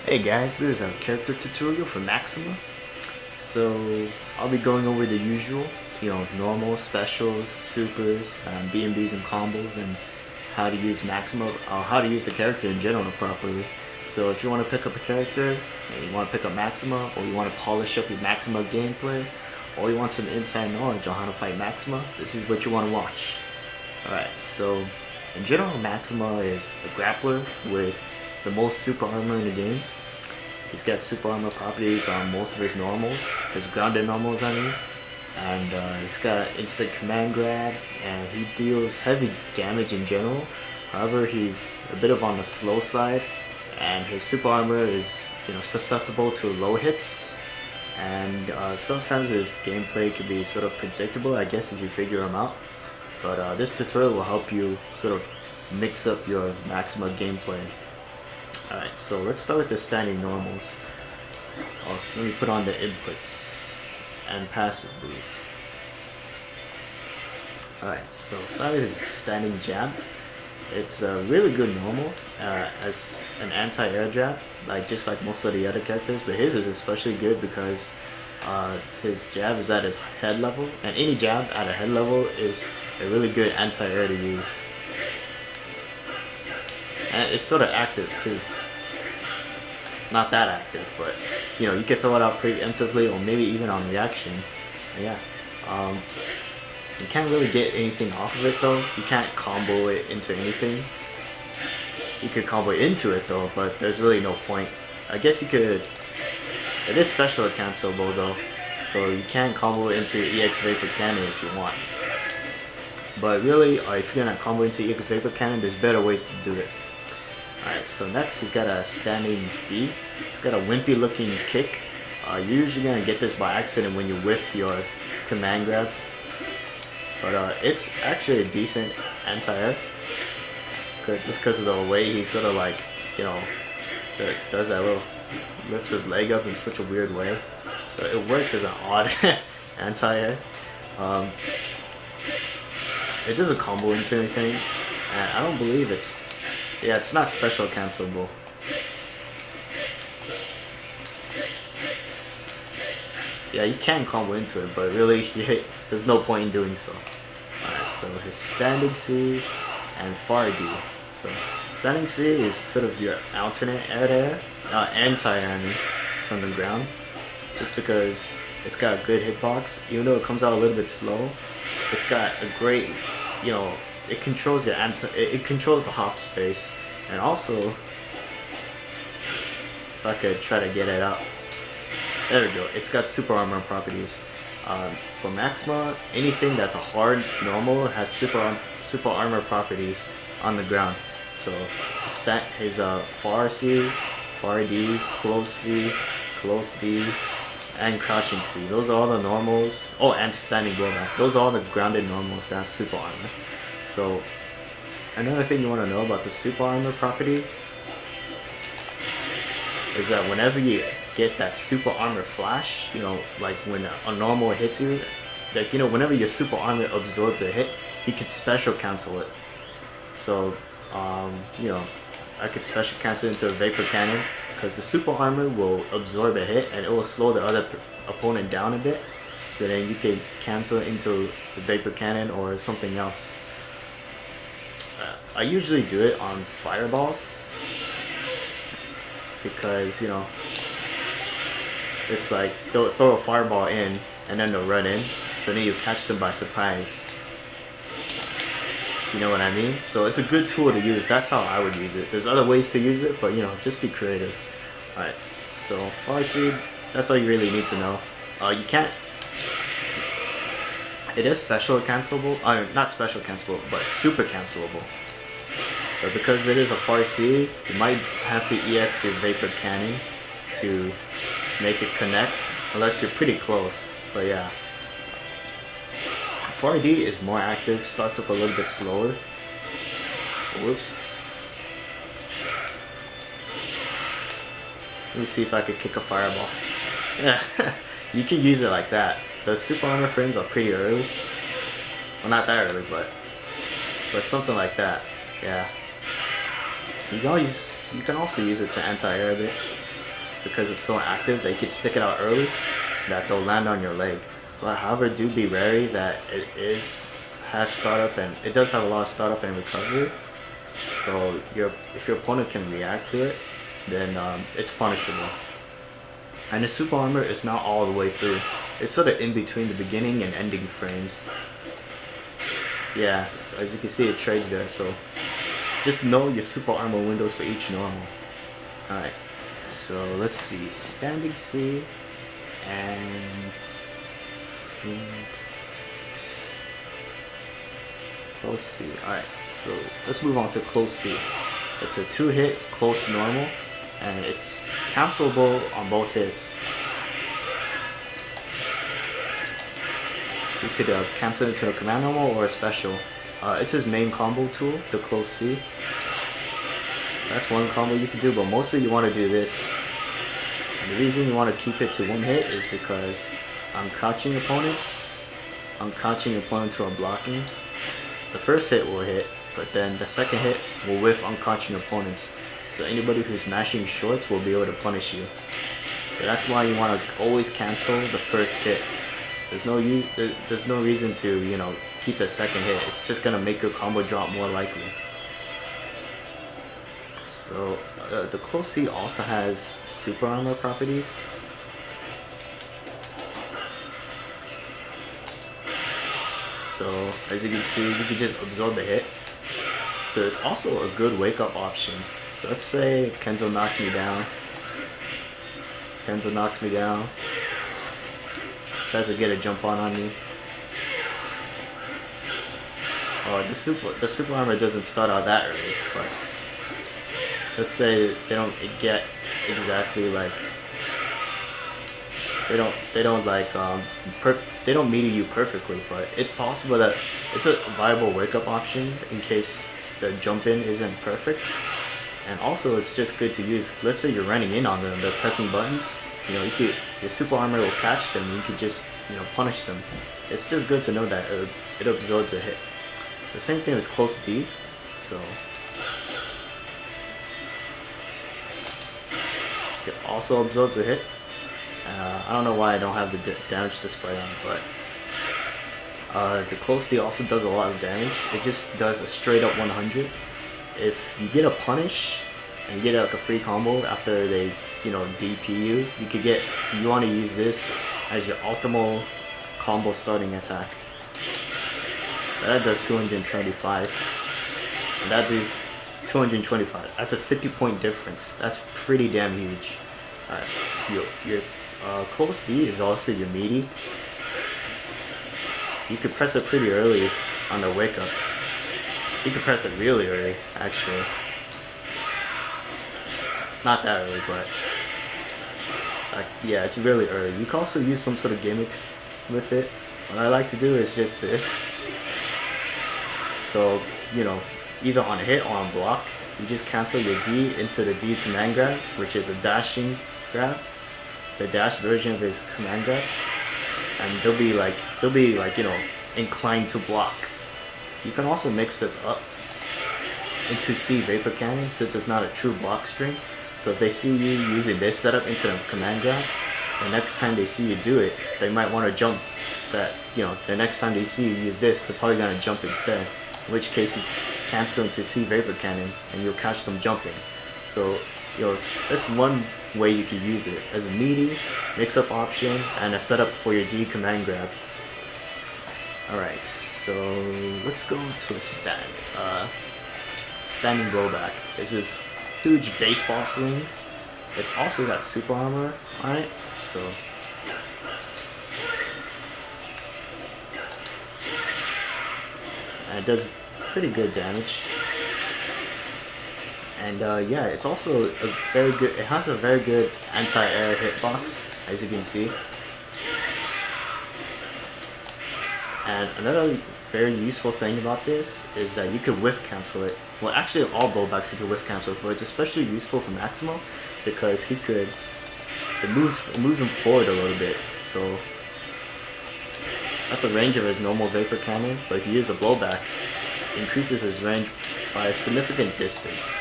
Hey guys, this is a character tutorial for Maxima. So I'll be going over the usual, normal, specials, supers, B&Bs and combos, and how to use Maxima, how to use the character in general properly. So if you want to pick up a character, and you want to pick up Maxima, or you want to polish up your Maxima gameplay, or you want some inside knowledge on how to fight Maxima, this is what you want to watch. Alright, so in general, Maxima is a grappler with the most super armor in the game. He's got super armor properties on most of his normals, his grounded normals I mean, and he's got instant command grab, and he deals heavy damage in general. However, he's a bit of on the slow side, and his super armor is susceptible to low hits, and sometimes his gameplay can be sort of predictable, I guess, as you figure him out. But this tutorial will help you sort of mix up your Maxima gameplay. Alright, so let's start with the standing normals. Let me put on the inputs and passive move. Alright, so start with his standing jab. It's a really good normal as an anti-air jab, just like most of the other characters, but his is especially good because his jab is at his head level, and any jab at a head level is a really good anti-air to use. And it's sort of active too. Not that active, but you can throw it out preemptively or maybe even on reaction. Yeah. You can't really get anything off of it though. You can't combo it into anything. You could combo into it though, but there's really no point. I guess you could. It is special cancelable though, so you can combo it into EX Vapor Cannon if you want. But really, if you're gonna combo into EX Vapor Cannon, there's better ways to do it. Alright, so next he's got a standing B. He's got a wimpy looking kick. You're usually gonna get this by accident when you whiff your command grab. But it's actually a decent anti-air. Just because of the way he sort of does that little, lifts his leg up in such a weird way. So it works as an odd anti-air. It doesn't combo into anything, and I don't believe it's not special cancelable. Yeah, you can combo into it, but really, there's no point in doing so. Alright, so his standing C and far D. So standing C is sort of your alternate anti-air from the ground, just because it's got a good hitbox. Even though it comes out a little bit slow, it's got a great, it controls your it controls the hop space, and also, if I could try to get it up, there we go. It's got super armor properties. For Maxima, anything that's a hard normal has super armor properties on the ground. So his far C, far D, close D, and crouching C. Those are all the normals. Oh, and standing blowback. Those are all the grounded normals that have super armor. So another thing you want to know about the super armor property is that whenever you get that super armor flash, like when a normal hits you, whenever your super armor absorbs a hit, you can special cancel it. So I could special cancel into a Vapor Cannon because the super armor will absorb a hit and it will slow the other opponent down a bit, so then you can cancel it into the Vapor Cannon or something else. I usually do it on fireballs because it's like they'll throw a fireball in and then they'll run in, so then you catch them by surprise. You know what I mean? So it's a good tool to use. That's how I would use it. There's other ways to use it, but just be creative. Alright, so far seed, that's all you really need to know. You can't. It is special cancelable. Not special cancelable, but super cancelable. But because it is a far C, you might have to EX your Vapor Cannon to make it connect, unless you're pretty close. But yeah, far D is more active, starts up a little bit slower. Whoops. Let me see if I could kick a fireball. Yeah, you can use it like that. The super armor frames are pretty early. Well, not that early, but something like that. Yeah. You can also use it to anti-air a bit. because it's so active that you can stick it out early that they'll land on your leg. But however, do be wary that has startup, and it does have a lot of startup and recovery. So if your opponent can react to it, then it's punishable. And the super armor is not all the way through. It's sort of in between the beginning and ending frames. Yeah, so as you can see, it trades there. So just know your super armor windows for each normal. Alright, so let's see. Standing C and close C. Alright, so let's move on to close C. It's a 2-hit close normal, and it's cancelable on both hits. You could cancel it to a command normal or a special. It's his main combo tool, the close C. That's one combo you can do, but mostly you want to do this. And the reason you want to keep it to 1 hit is because uncrouching opponents who are blocking, the first hit will hit, but then the second hit will whiff uncrouching opponents. So anybody who's mashing shorts will be able to punish you. So that's why you want to always cancel the first hit. There's no reason to, you know, keep the second hit. It's just gonna make your combo drop more likely. So the close C also has super armor properties. So as you can see, you can just absorb the hit. So it's also a good wake up option. So let's say Kenzo knocks me down. Tries to get a jump on me. Oh, the super armor doesn't start out that early, but let's say they don't get exactly like they don't meet you perfectly, but it's possible that it's a viable wake up option in case the jump in isn't perfect. And also it's just good to use. Let's say you're running in on them, they're pressing buttons. You know, your super armor will catch them. You can just, you know, punish them. It's just good to know that it absorbs a hit. The same thing with close D. So it also absorbs a hit. I don't know why I don't have the damage display on, but the close D also does a lot of damage. It just does a straight up 100. If you get a punish and you get like a free combo after they, you know, DP you want to use this as your optimal combo starting attack. So that does 275, and that does 225. That's a 50-point difference. That's pretty damn huge. Alright, your close D is also your meaty. You could press it pretty early on the wake up. You could press it really early, actually. Not that early, but yeah, it's really early. You can also use some sort of gimmicks with it. What I like to do is just this. So, you know, either on hit or on block, you just cancel your D into the D command grab, which is a dashing grab, the dash version of his command grab, and they'll be like, you know, inclined to block. You can also mix this up into C Vapor Cannon since it's not a true block string. So if they see you using this setup into the command grab, the next time they see you do it, they might want to jump that, you know, the next time they see you use this, they're probably going to jump instead. In which case you cancel into C Vapor Cannon and you'll catch them jumping. So, you know, that's one way you can use it as a meaty mix-up option and a setup for your D command grab. Alright, so let's go to a standing blowback. This is huge baseball swing. It's also got super armor on it, so and it does pretty good damage. And yeah, it's also a very good. It has a very good anti-air hitbox, as you can see. And another very useful thing about this is that you can whiff cancel it. Well, actually, all blowbacks you can whiff cancel, but it's especially useful for Maxima because it moves him forward a little bit. So that's a range of his normal vapor cannon. But if you use a blowback, it increases his range by a significant distance.